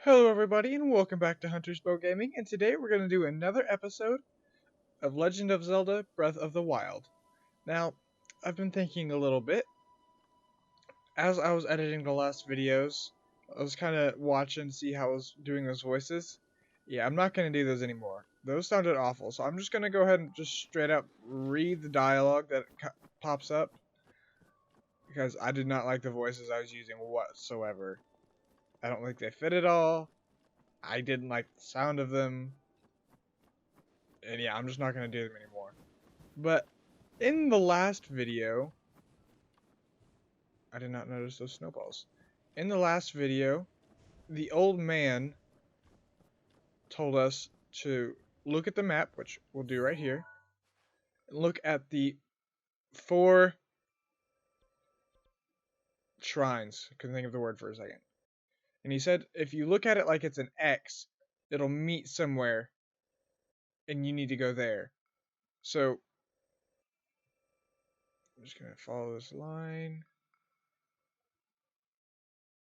Hello everybody and welcome back to Hunter's Bow Gaming, and today we're going to do another episode of Legend of Zelda Breath of the Wild. Now, I've been thinking a little bit. As I was editing the last videos, I was kind of watching to see how I was doing those voices. Yeah, I'm not going to do those anymore. Those sounded awful, so I'm just going to go ahead and just straight up read the dialogue that pops up. Because I did not like the voices I was using whatsoever. I don't think they fit at all. I didn't like the sound of them. And yeah, I'm just not going to do them anymore. But in the last video, I did not notice those snowballs. In the last video, the old man told us to look at the map, which we'll do right here. Look at the 4 shrines. I couldn't think of the word for a second. And he said if you look at it like it's an X, it'll meet somewhere and you need to go there. So I'm just going to follow this line.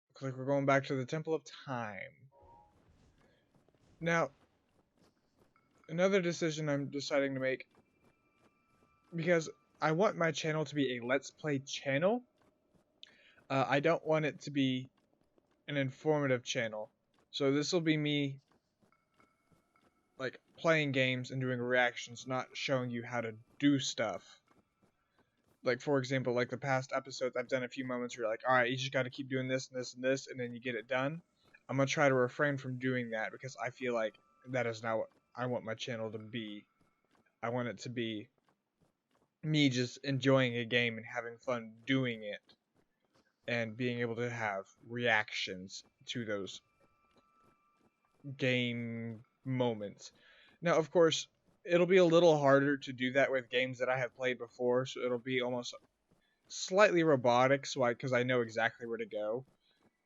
Looks like we're going back to the Temple of Time. Now, another decision I'm deciding to make, because I want my channel to be a Let's Play channel. I don't want it to be an informative channel. So this will be me like playing games and doing reactions, not showing you how to do stuff. Like, for example, like the past episodes, I've done a few moments where you're like, alright, you just got to keep doing this and this and this, and then you get it done. I'm going to try to refrain from doing that because I feel like that is not what I want my channel to be. I want it to be me just enjoying a game and having fun doing it and being able to have reactions to those game moments. Now, of course, it'll be a little harder to do that with games that I have played before, so it'll be almost slightly robotic, because I know exactly where to go.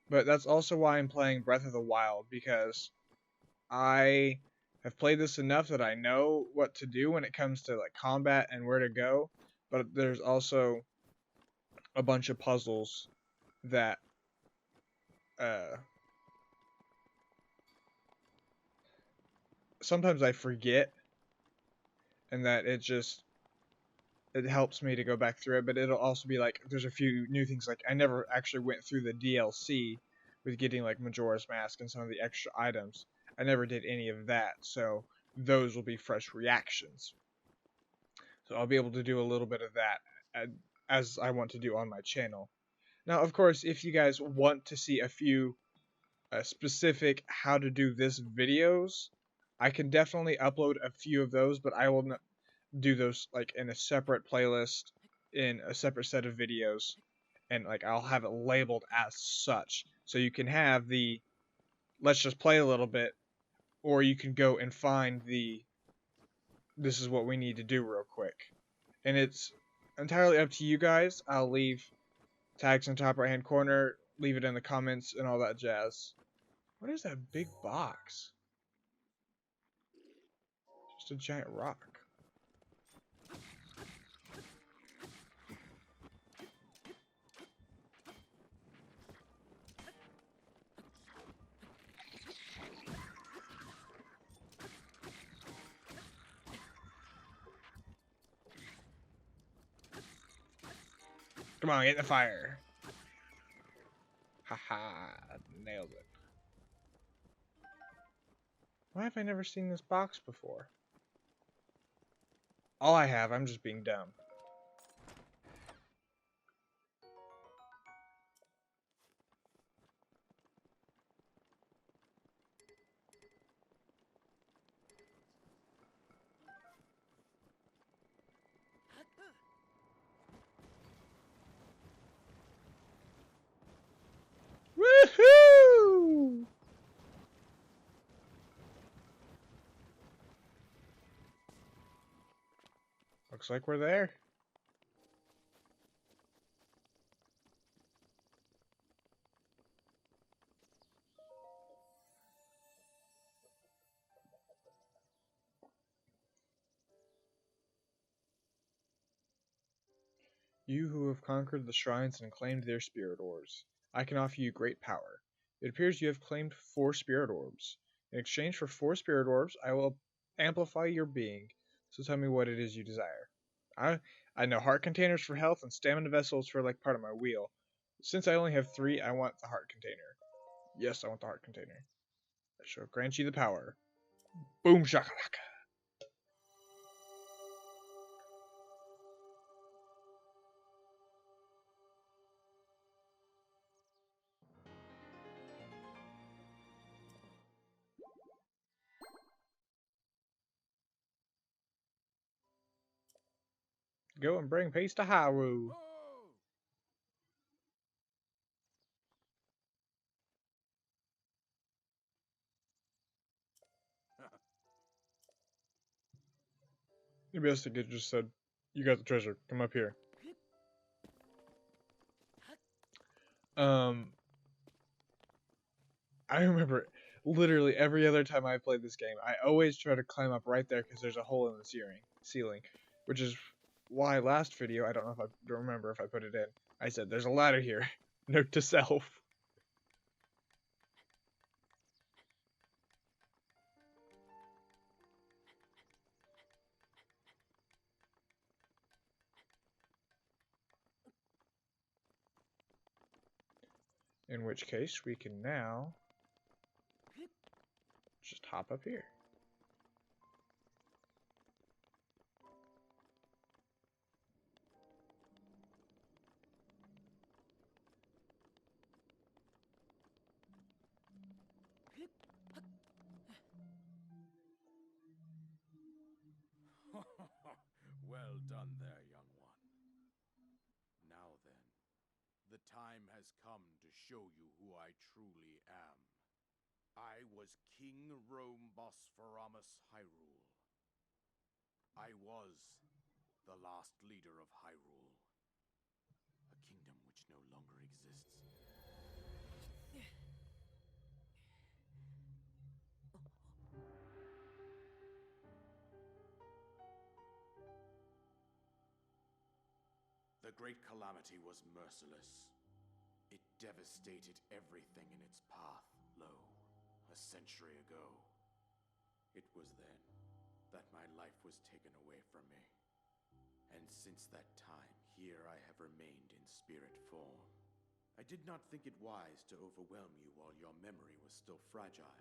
But that's also why I'm playing Breath of the Wild, because I have played this enough that I know what to do when it comes to like combat and where to go. But there's also a bunch of puzzles that sometimes I forget, and that it helps me to go back through it. But it'll also be like there's a few new things, like I never actually went through the DLC with getting like Majora's Mask and some of the extra items. I never did any of that, so those will be fresh reactions. So I'll be able to do a little bit of that as I want to do on my channel. Now, of course, if you guys want to see a few specific how to do this videos, I can definitely upload a few of those, but I will not do those like in a separate playlist in a separate set of videos, and like I'll have it labeled as such, so you can have the let's just play a little bit, or you can go and find the this is what we need to do real quick. And it's entirely up to you guys. I'll leave tags in the top right hand corner, leave it in the comments and all that jazz. What is that big box? Just a giant rock. Come on, get in the fire. Haha, nailed it. Why have I never seen this box before? All I have, I'm just being dumb. Woohoo! Looks like we're there. You who have conquered the shrines and claimed their spirit ores, I can offer you great power. It appears you have claimed 4 spirit orbs. In exchange for 4 spirit orbs, I will amplify your being. So tell me what it is you desire. I know heart containers for health and stamina vessels for like part of my wheel. Since I only have 3, I want the heart container. Yes, I want the heart container. That shall grant you the power. Boom shakalaka. Go and bring peace to Hyrule. Maybe I think it just said, "You got the treasure. Come up here." Um, I remember literally every other time I played this game, I always try to climb up right there because there's a hole in the ceiling, which is why last video, I don't know if I don't remember if I put it in. I said, "There's a ladder here." Note to self. In which case, we can now just hop up here. Well done there, young one. Now then, the time has come to show you who I truly am. I was King Rome Bosphoramus Hyrule. I was the last leader of Hyrule, a kingdom which no longer exists. The Great Calamity was merciless. It devastated everything in its path, lo, a century ago. It was then that my life was taken away from me. And since that time, here I have remained in spirit form. I did not think it wise to overwhelm you while your memory was still fragile.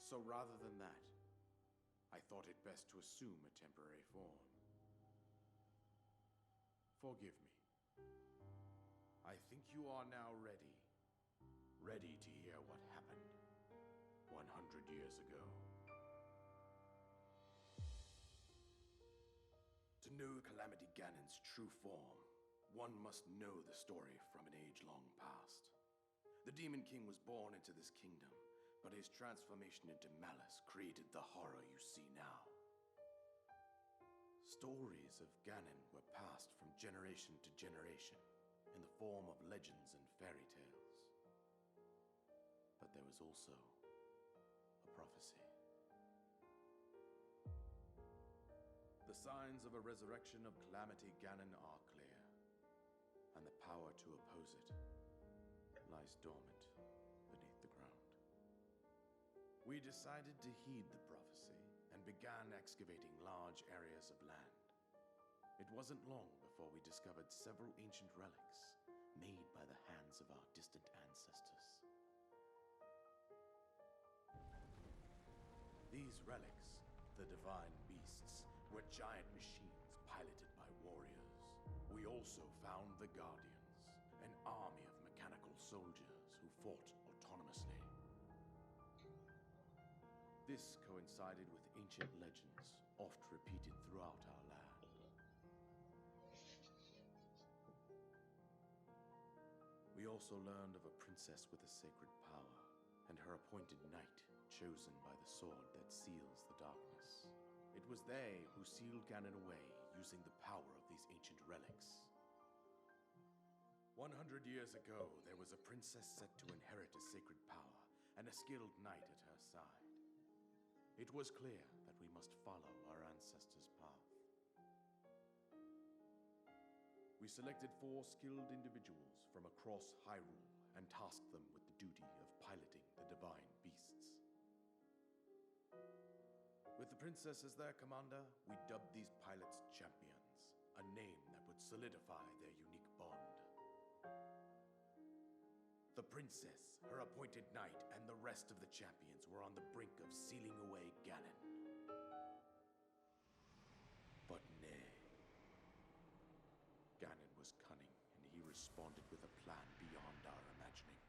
So rather than that, I thought it best to assume a temporary form. Forgive me. I think you are now ready. Ready to hear what happened 100 years ago. To know Calamity Ganon's true form, one must know the story from an age long past. The Demon King was born into this kingdom, but his transformation into malice created the horror you see now. Stories of Ganon were passed from generation to generation in the form of legends and fairy tales. But there was also a prophecy. The signs of a resurrection of Calamity Ganon are clear, and the power to oppose it lies dormant beneath the ground. We decided to heed the prophecy and began excavating large areas of land. It wasn't long before we discovered several ancient relics made by the hands of our distant ancestors. These relics, the divine beasts, were giant machines piloted by warriors. We also found the Guardians, an army of mechanical soldiers who fought autonomously. This coincided with ancient legends, oft repeated throughout our land. We also learned of a princess with a sacred power, and her appointed knight, chosen by the sword that seals the darkness. It was they who sealed Ganon away using the power of these ancient relics. 100 years ago, there was a princess set to inherit a sacred power, and a skilled knight at her side. It was clear that we must follow our ancestors' path. We selected 4 skilled individuals from across Hyrule and tasked them with the duty of piloting the divine beasts. With the princess as their commander, we dubbed these pilots champions, a name that would solidify their unique bond. The princess, her appointed knight, and the rest of the champions were on the brink of sealing away Ganon. But nay. Ganon was cunning, and he responded with a plan beyond our imagining.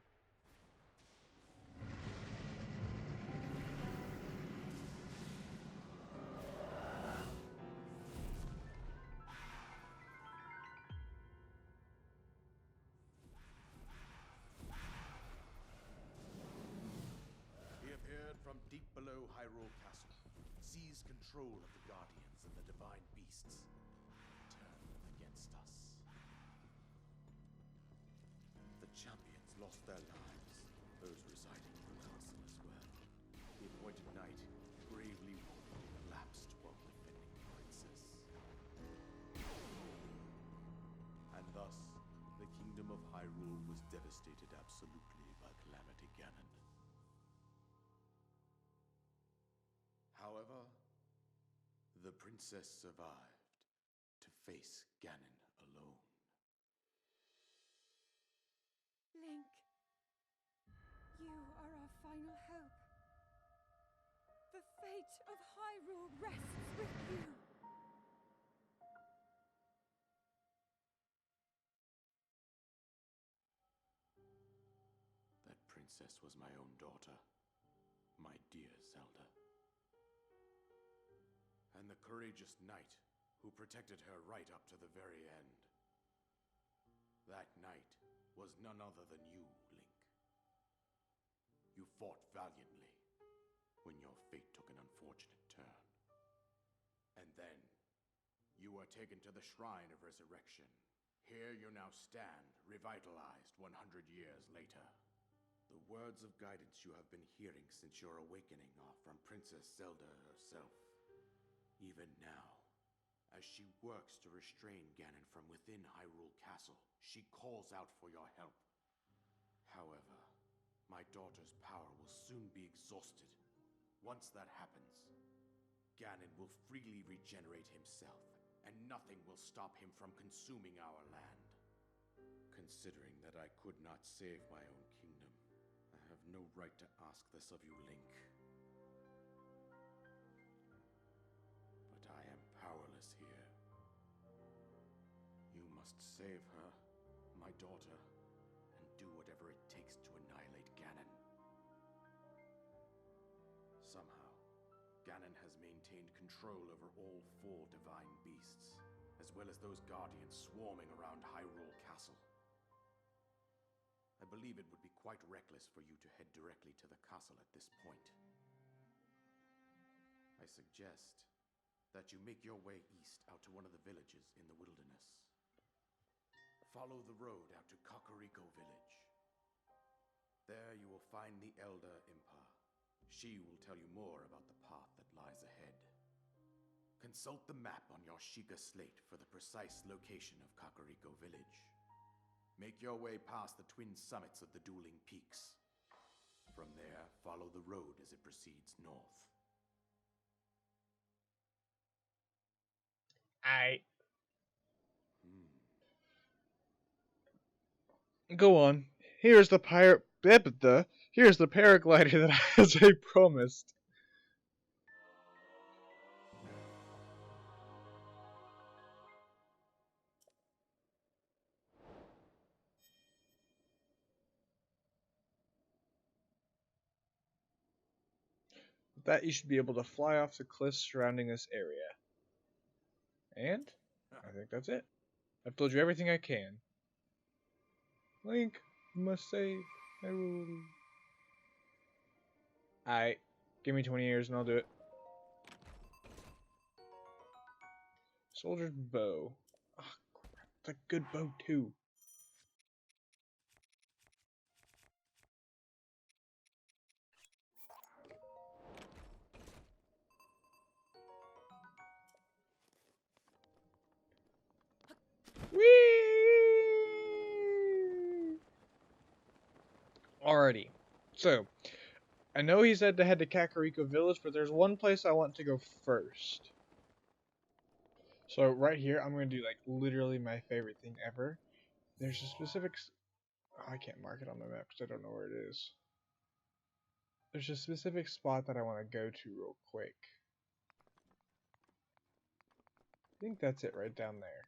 He appeared from deep below Hyrule Castle, seized control of the Guardians and the divine beasts, turned them against us. The champions lost their lives, those residing in the castle as well. The appointed knight, gravely wounded, collapsed while defending the princess. And thus, the kingdom of Hyrule was devastated absolutely by Calamity Ganon. However, the princess survived to face Ganon alone. Link, you are our final hope. The fate of Hyrule rests with you. That princess was my own daughter, my dear Zelda. And the courageous knight who protected her right up to the very end. That knight was none other than you, Link. You fought valiantly when your fate took an unfortunate turn. And then, you were taken to the Shrine of Resurrection. Here you now stand, revitalized 100 years later. The words of guidance you have been hearing since your awakening are from Princess Zelda herself. Even now, as she works to restrain Ganon from within Hyrule Castle, she calls out for your help. However, my daughter's power will soon be exhausted. Once that happens, Ganon will freely regenerate himself, and nothing will stop him from consuming our land. Considering that I could not save my own kingdom, I have no right to ask this of you, Link. But I am powerless here. You must save her, my daughter, and do whatever it takes to annihilate Ganon. Somehow, Ganon has maintained control over all 4 divine beasts, as well as those guardians swarming around Hyrule Castle. I believe it would be quite reckless for you to head directly to the castle at this point. I suggest that you make your way east out to one of the villages in the wilderness. Follow the road out to Kakariko Village. There you will find the Elder Impa. She will tell you more about the path that lies ahead. Consult the map on your Sheikah slate for the precise location of Kakariko Village. Make your way past the twin summits of the dueling peaks. From there, follow the road as it proceeds north. Go on. Here's the here's the paraglider that as I promised. With that, you should be able to fly off the cliffs surrounding this area. And I think that's it. I've told you everything I can. Link, you must save Hyrule. Alright, give me 20 years and I'll do it. Soldier's bow. Oh, crap. It's a good bow, too. Whee! Alright. Alrighty. So, I know he said to head to Kakariko Village, but there's one place I want to go first. So right here, I'm going to do like literally my favorite thing ever. There's a specific... Oh, I can't mark it on my map because I don't know where it is. There's a specific spot that I want to go to real quick. I think that's it right down there.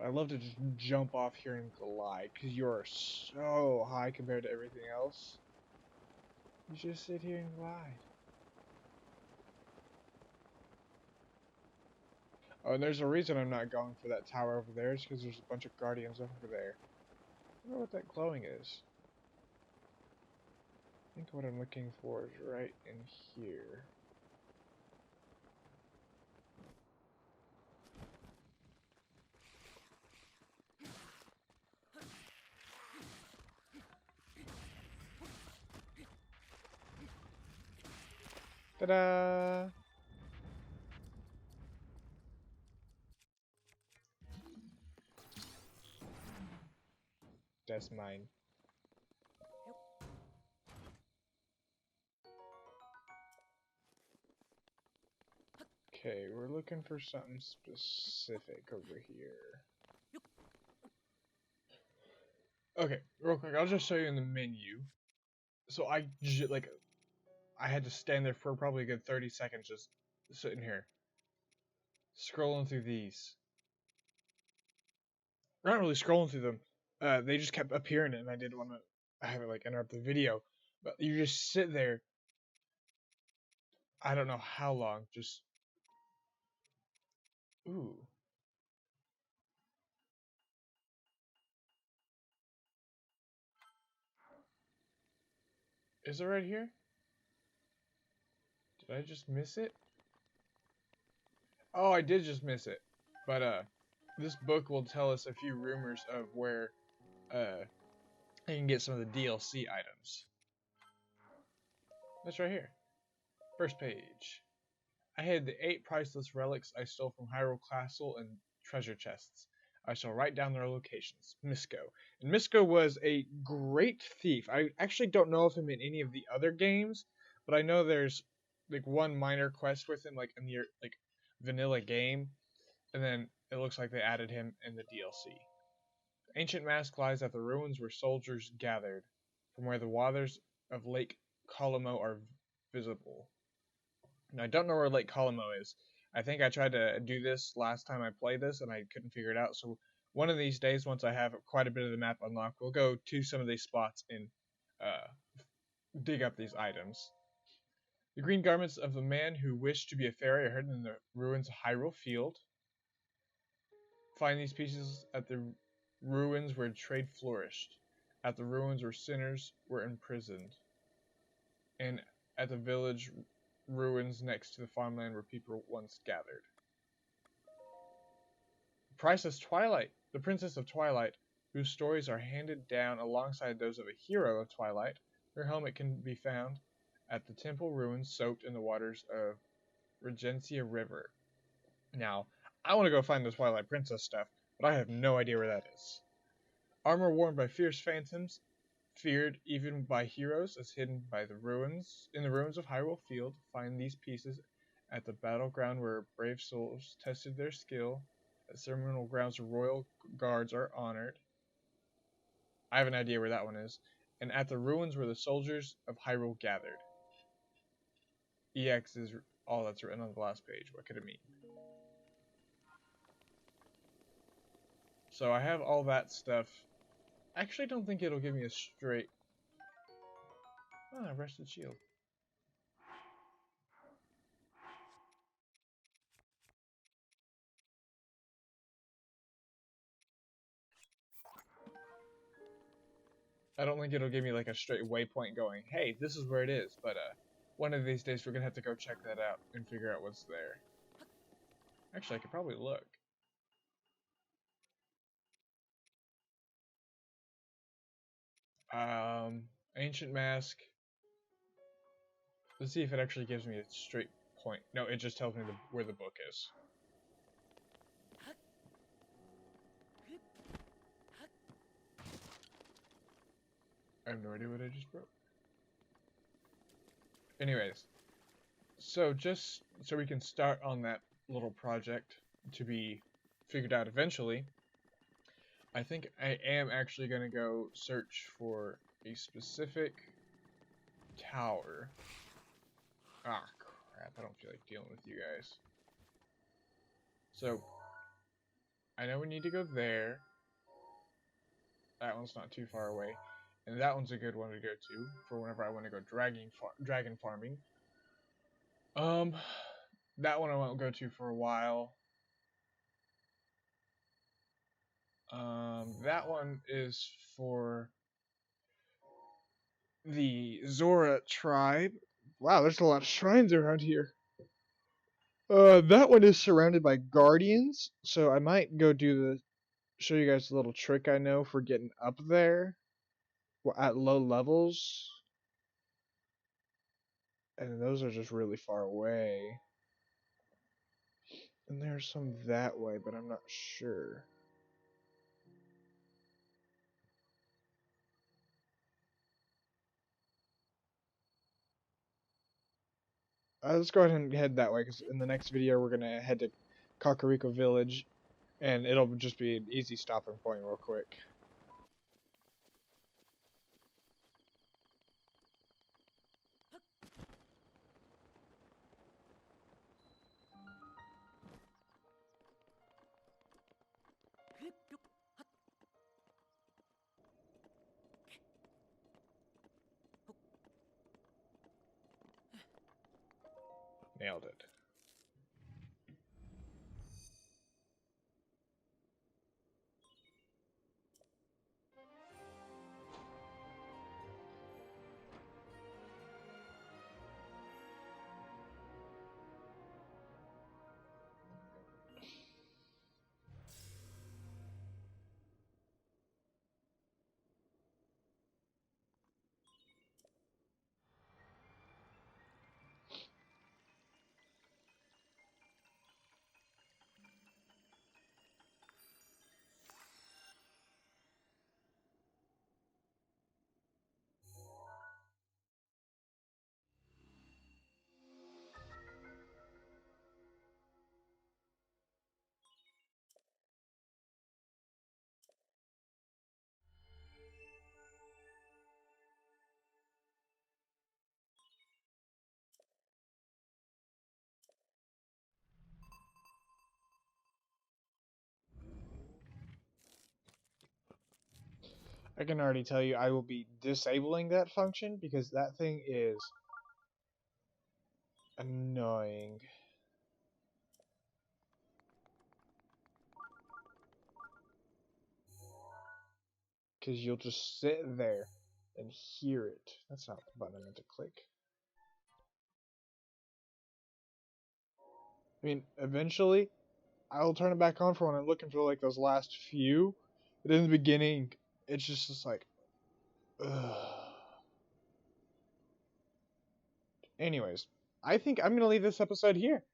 I'd love to just jump off here and glide, because you are so high compared to everything else. You just sit here and glide. Oh, and there's a reason I'm not going for that tower over there. It's because there's a bunch of guardians over there. I wonder what that glowing is. I think what I'm looking for is right in here. Ta-da! That's mine. Okay, we're looking for something specific over here. Okay, real quick, I'll just show you in the menu. So I had to stand there for probably a good 30 seconds just sitting here, scrolling through these. Not really scrolling through them. They just kept appearing and I didn't want to have it like interrupt the video. But you just sit there. I don't know how long. Just ooh. Is it right here? Did I just miss it? Oh, I did just miss it. But this book will tell us a few rumors of where you can get some of the DLC items. That's right here. First page. I hid the 8 priceless relics I stole from Hyrule Castle and treasure chests. I shall write down their locations. Misko. And Misko was a great thief. I actually don't know of him in any of the other games, but I know there's like one minor quest with him like in the like vanilla game, and then it looks like they added him in the DLC. The ancient mask lies at the ruins where soldiers gathered, from where the waters of Lake Colombo are visible. Now, I don't know where Lake Colombo is. I think I tried to do this last time I played this and I couldn't figure it out. So one of these days, once I have quite a bit of the map unlocked, we'll go to some of these spots and dig up these items. The green garments of the man who wished to be a fairy are hidden in the ruins of Hyrule Field. Find these pieces at the ruins where trade flourished, at the ruins where sinners were imprisoned, and at the village ruins next to the farmland where people once gathered. Princess Twilight, the Princess of Twilight, whose stories are handed down alongside those of a hero of Twilight. Her helmet can be found at the temple ruins soaked in the waters of Regencia River. Now, I want to go find the Twilight Princess stuff, but I have no idea where that is. Armor worn by fierce phantoms, feared even by heroes, is hidden by the ruins in the ruins of Hyrule Field. Find these pieces at the battleground where brave souls tested their skill, at ceremonial grounds where royal guards are honored. I have an idea where that one is. And at the ruins where the soldiers of Hyrule gathered. EX is all that's written on the last page. What could it mean? So I have all that stuff. I actually don't think it'll give me a straight... Ah, rusted shield. I don't think it'll give me like a straight waypoint going, hey, this is where it is, but one of these days we're gonna have to go check that out and figure out what's there. Actually, I could probably look. Ancient Mask. Let's see if it actually gives me a straight point. No, it just tells me where the book is. I have no idea what I just broke. Anyways, so just so we can start on that little project to be figured out eventually, I think I am actually going to go search for a specific tower. Ah, crap, I don't feel like dealing with you guys. So, I know we need to go there. That one's not too far away. And that one's a good one to go to for whenever I want to go dragon farming. That one I won't go to for a while. That one is for the Zora tribe. Wow, there's a lot of shrines around here. That one is surrounded by guardians, so I might go show you guys a little trick I know for getting up there at low levels. And those are just really far away. And there's some that way, but I'm not sure. Let's go ahead and head that way, because in the next video we're going to head to Kakariko Village, and it'll just be an easy stopping point real quick. Nailed it. I can already tell you I will be disabling that function because that thing is annoying. Because you'll just sit there and hear it. That's not the button I meant to click. I mean, eventually, I'll turn it back on for when I'm looking for like those last few. But in the beginning, it's just like, ugh. Anyways, I think I'm gonna leave this episode here.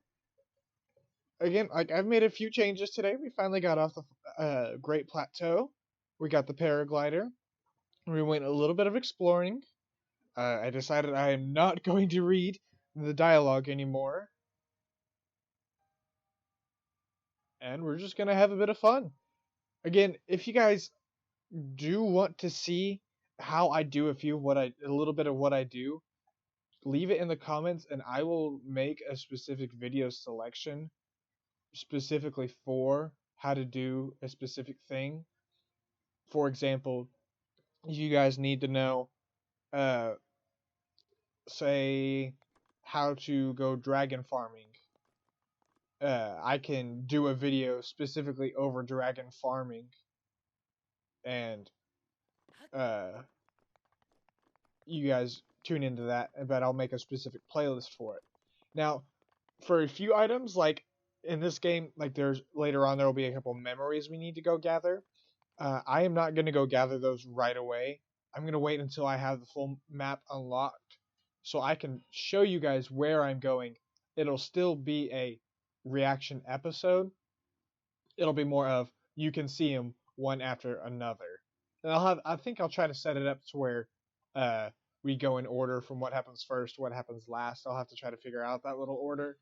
Again, like I've made a few changes today. We finally got off the Great Plateau. We got the paraglider. We went a little bit of exploring. I decided I am not going to read the dialogue anymore. And we're just gonna have a bit of fun. Again, if you guys do want to see how I do a little bit of what I do, leave it in the comments and I will make a specific video selection specifically for how to do a specific thing. For example, you guys need to know uh say how to go dragon farming. I can do a video specifically over dragon farming and uh you guys tune into that, but I'll make a specific playlist for it. Now, for a few items, like in this game, like there's later on there will be a couple memories we need to go gather. I am not going to go gather those right away. I'm going to wait until I have the full map unlocked so I can show you guys where I'm going. It'll still be a reaction episode. It'll be more of you can see them one after another. And I think I'll try to set it up to where we go in order from what happens first, what happens last. I'll have to try to figure out that little order.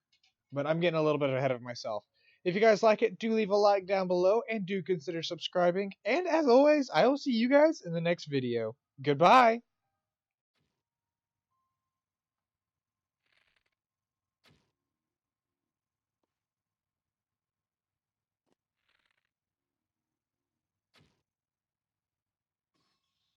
But I'm getting a little bit ahead of myself. If you guys like it, do leave a like down below and do consider subscribing. And as always, I will see you guys in the next video. Goodbye!